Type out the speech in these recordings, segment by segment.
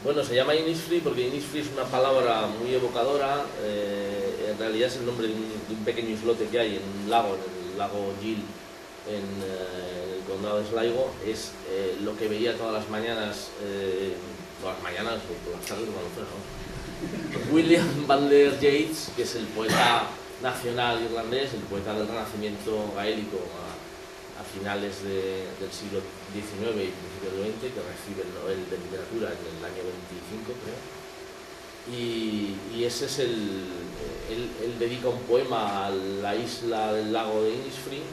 Bueno, se llama Innisfree porque Innisfree es una palabra muy evocadora. En realidad es el nombre de un pequeño islote que hay en un lago, en el lago Gill, en el condado de Sligo. Es lo que veía todas las mañanas o por las tardes, cuando fuera, ¿no? William Butler Yeats, que es el poeta nacional irlandés, el poeta del Renacimiento gaélico a finales del siglo XIX y principios del XX, que recibe el Nobel de Literatura en el año 25, creo. Y ese es él dedica un poema a la isla del lago de Innisfree,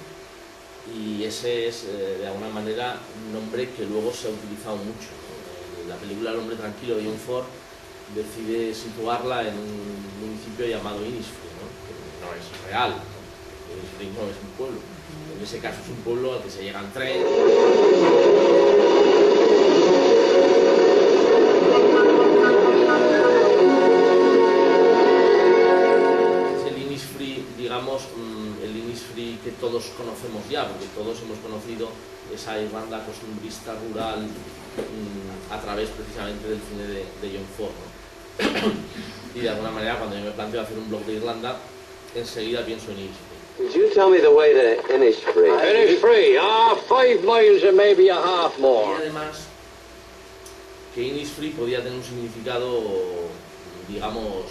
y ese es de alguna manera un nombre que luego se ha utilizado mucho. La película El hombre tranquilo de John Ford decide situarla en un municipio llamado Innisfree, ¿no? Que no es real, ¿no? Innisfree no es un pueblo. En ese caso es un pueblo al que se llega en tren. Es el Innisfree, digamos, el Innisfree que todos conocemos ya, porque todos hemos conocido esa Irlanda costumbrista rural a través precisamente del cine de John Ford, ¿no? Y de alguna manera, cuando yo me planteo hacer un blog de Irlanda, enseguida pienso en Innisfree. Could you tell me the way to Innisfree? Innisfree, 5 miles and maybe a half Y more. además, que Innisfree podía tener un significado, digamos,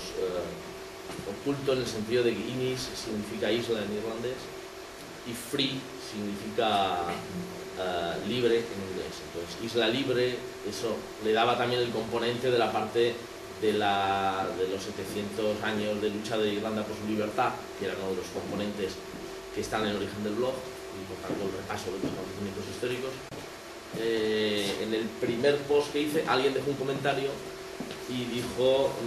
oculto, en el sentido de que Innis significa isla en irlandés y free significa libre en inglés. Entonces, isla libre, eso le daba también el componente de la parte de los 700 años de lucha de Irlanda por su libertad, que era uno de los componentes que están en el origen del blog, y por tanto el repaso de los acontecimientos históricos. En el primer post que hice, alguien dejó un comentario y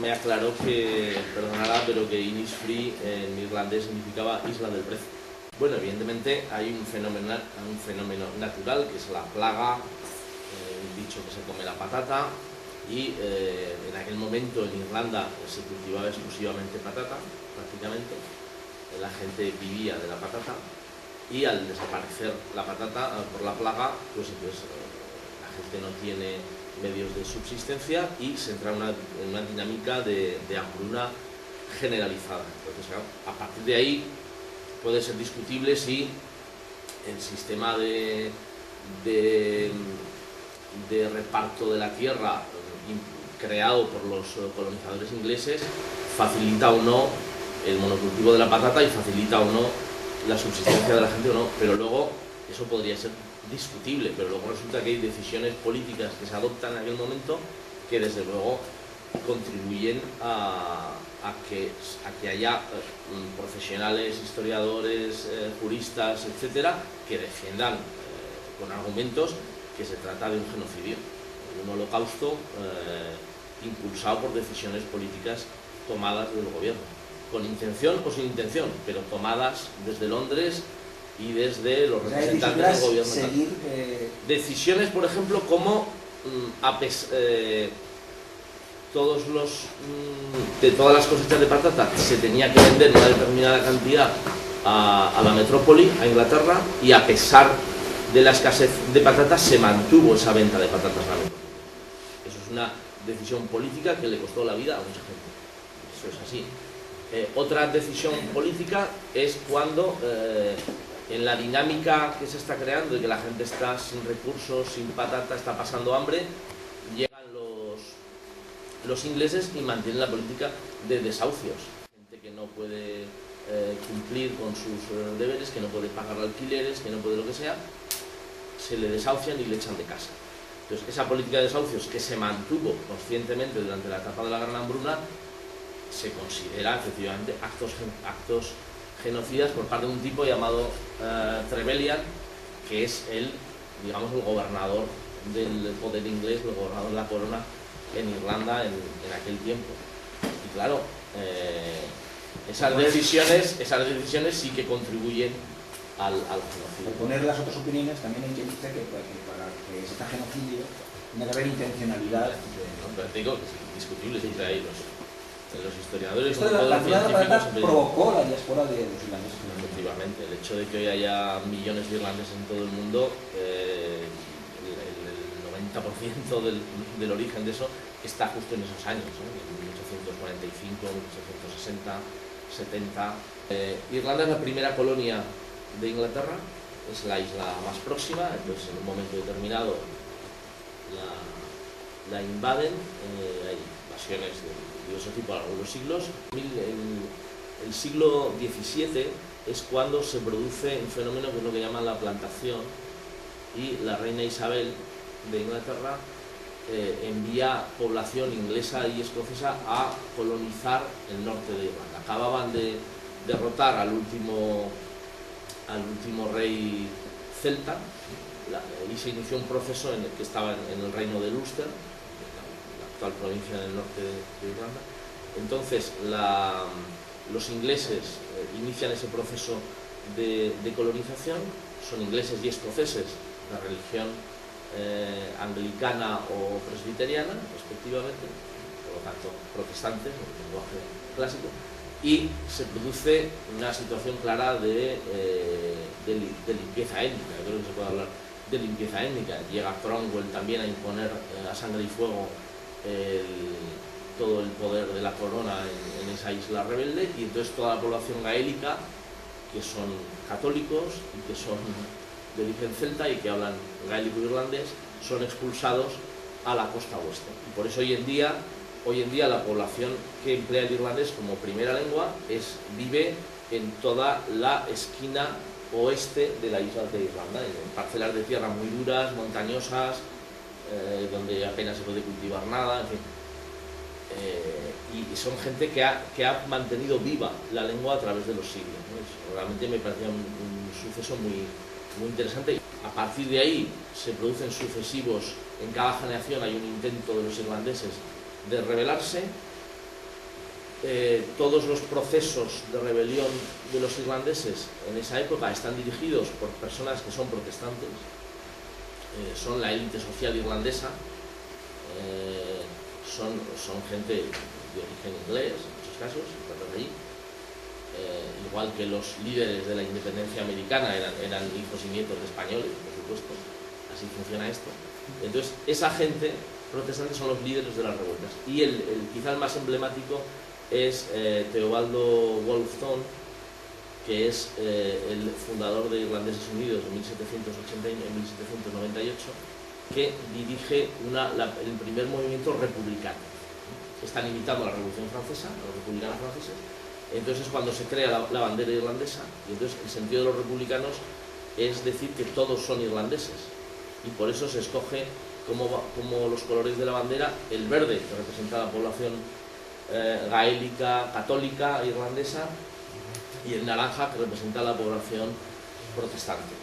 me aclaró que, perdonará, pero que Innisfree en irlandés significaba isla del Brezo. Bueno, evidentemente hay un fenómeno natural, que es la plaga, un bicho que se come la patata, y en aquel momento en Irlanda se cultivaba exclusivamente patata, prácticamente. La gente vivía de la patata, y al desaparecer la patata por la plaga, pues entonces la gente no tiene medios de subsistencia y se entra en una dinámica de hambruna generalizada. Entonces, claro, a partir de ahí puede ser discutible si el sistema de reparto de la tierra creado por los colonizadores ingleses facilita o no el monocultivo de la patata y facilita o no la subsistencia de la gente o no, pero luego eso podría ser discutible, pero luego resulta que hay decisiones políticas que se adoptan en aquel momento que desde luego contribuyen a que haya profesionales, historiadores, juristas, etcétera, que defiendan con argumentos que se trata de un genocidio, de un holocausto impulsado por decisiones políticas tomadas del gobierno, con intención o sin intención, pero tomadas desde Londres y desde los representantes del gobierno. Decisiones, por ejemplo, como de todas las cosechas de patata se tenía que vender una determinada cantidad a la metrópoli, a Inglaterra, y a pesar de la escasez de patatas se mantuvo esa venta de patatas a la metrópoli. Eso es una decisión política que le costó la vida a mucha gente. Eso es así. Otra decisión política es cuando en la dinámica que se está creando, de que la gente está sin recursos, sin patata, está pasando hambre, llegan los ingleses y mantienen la política de desahucios. Gente que no puede cumplir con sus deberes, que no puede pagar alquileres, que no puede lo que sea, se le desahucian y le echan de casa. Entonces, esa política de desahucios, que se mantuvo conscientemente durante la etapa de la Gran Hambruna, se considera efectivamente actos genocidas por parte de un tipo llamado Trevelyan, que es el gobernador del poder inglés, el gobernador de la corona en Irlanda en aquel tiempo. Y claro, esas decisiones sí que contribuyen al genocidio. Al poner las otras opiniones, también hay que decir que para que exista genocidio tiene que haber intencionalidad. Pero te digo que es indiscutible, siempre hay los historiadores. La científicos provocó la diáspora de los irlandeses. Efectivamente, el hecho de que hoy haya millones de irlandeses en todo el mundo, el 90% del origen de eso está justo en esos años, en 1845, 1860, 70. Irlanda es la primera colonia de Inglaterra, es la isla más próxima, entonces en un momento determinado la invaden, hay invasiones de diversos tipos a lo largo de los siglos. El siglo XVII es cuando se produce un fenómeno que es lo que llaman la plantación, y la reina Isabel de Inglaterra envía población inglesa y escocesa a colonizar el norte de Irlanda. Acababan de derrotar al último rey celta, y se inició un proceso en el que estaba en el reino de Ulster, la actual provincia del norte de Irlanda. Entonces los ingleses inician ese proceso de colonización, son ingleses y escoceses de religión anglicana o presbiteriana, respectivamente, por lo tanto protestantes, en el lenguaje clásico, y se produce una situación clara de limpieza étnica. Yo creo que se puede hablar de limpieza étnica. Llega Cromwell también a imponer a sangre y fuego todo el poder de la corona en esa isla rebelde, y entonces toda la población gaélica, que son católicos y que son de origen celta y que hablan gaélico-irlandés, son expulsados a la costa oeste. Y por eso hoy en día la población que emplea el irlandés como primera lengua vive en toda la esquina oeste de la isla de Irlanda, en parcelas de tierra muy duras, montañosas, donde apenas se puede cultivar nada, en fin. Y son gente que ha mantenido viva la lengua a través de los siglos, ¿no? Realmente me parecía un suceso muy interesante. A partir de ahí se producen sucesivos, en cada generación hay un intento de los irlandeses de rebelarse. Todos los procesos de rebelión de los irlandeses en esa época están dirigidos por personas que son protestantes, son la élite social irlandesa, son gente de origen inglés en muchos casos, de allí. Igual que los líderes de la independencia americana eran hijos y nietos de españoles, por supuesto, así funciona esto. Entonces, esa gente protestante son los líderes de las revueltas. Y quizá el más emblemático es Teobaldo Wolfson, que es el fundador de Irlandeses Unidos en 1798, que dirige el primer movimiento republicano. Están imitando a la Revolución Francesa, a los republicanos franceses. Entonces es cuando se crea la bandera irlandesa, y entonces el sentido de los republicanos es decir que todos son irlandeses, y por eso se escoge como los colores de la bandera el verde, que representa a la población gaélica, católica, irlandesa, y el naranja, que representa a la población protestante, ¿no?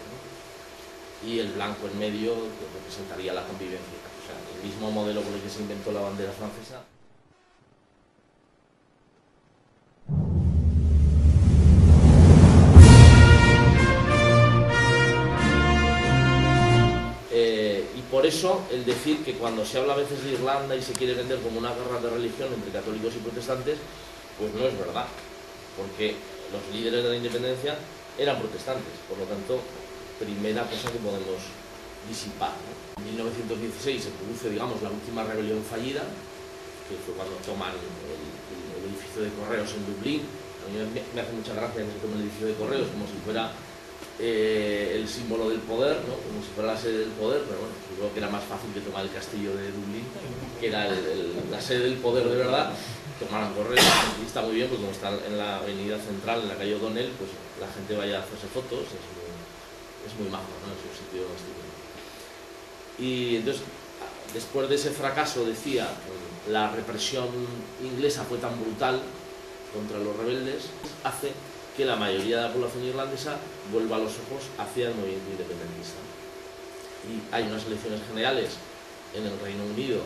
Y el blanco en medio, que representaría la convivencia. O sea, el mismo modelo por el que se inventó la bandera francesa. Y por eso el decir que cuando se habla a veces de Irlanda y se quiere vender como una guerra de religión entre católicos y protestantes, pues no es verdad, porque los líderes de la independencia eran protestantes, por lo tanto, primera cosa que podemos disipar, ¿no? En 1916 se produce, digamos, la última rebelión fallida, que fue cuando toman el edificio de correos en Dublín. A mí me hace mucha gracia que se tome el edificio de correos como si fuera el símbolo del poder, ¿no? Como si fuera la sede del poder, pero bueno, yo creo que era más fácil que tomar el castillo de Dublín, que era la sede del poder de verdad. Tomaran correos, y está muy bien, porque como está en la avenida central, en la calle O'Donnell, pues la gente vaya a hacerse fotos, es muy majo, ¿no? Es un sitio estupendo. Y entonces, después de ese fracaso, decía, la represión inglesa fue tan brutal contra los rebeldes, hace que la mayoría de la población irlandesa vuelva los ojos hacia el movimiento independentista. Y hay unas elecciones generales en el Reino Unido,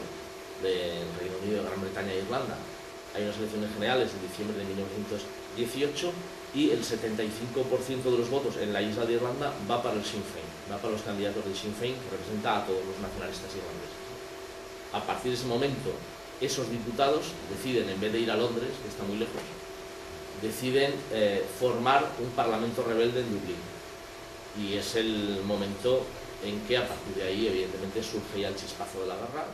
de Gran Bretaña e Irlanda. Hay unas elecciones generales en diciembre de 1918 y el 75% de los votos en la isla de Irlanda va para el Sinn Féin, va para los candidatos del Sinn Féin, que representa a todos los nacionalistas irlandeses. A partir de ese momento, esos diputados deciden, en vez de ir a Londres, que está muy lejos, deciden formar un parlamento rebelde en Dublín. Y es el momento en que a partir de ahí evidentemente surge ya el chispazo de la guerra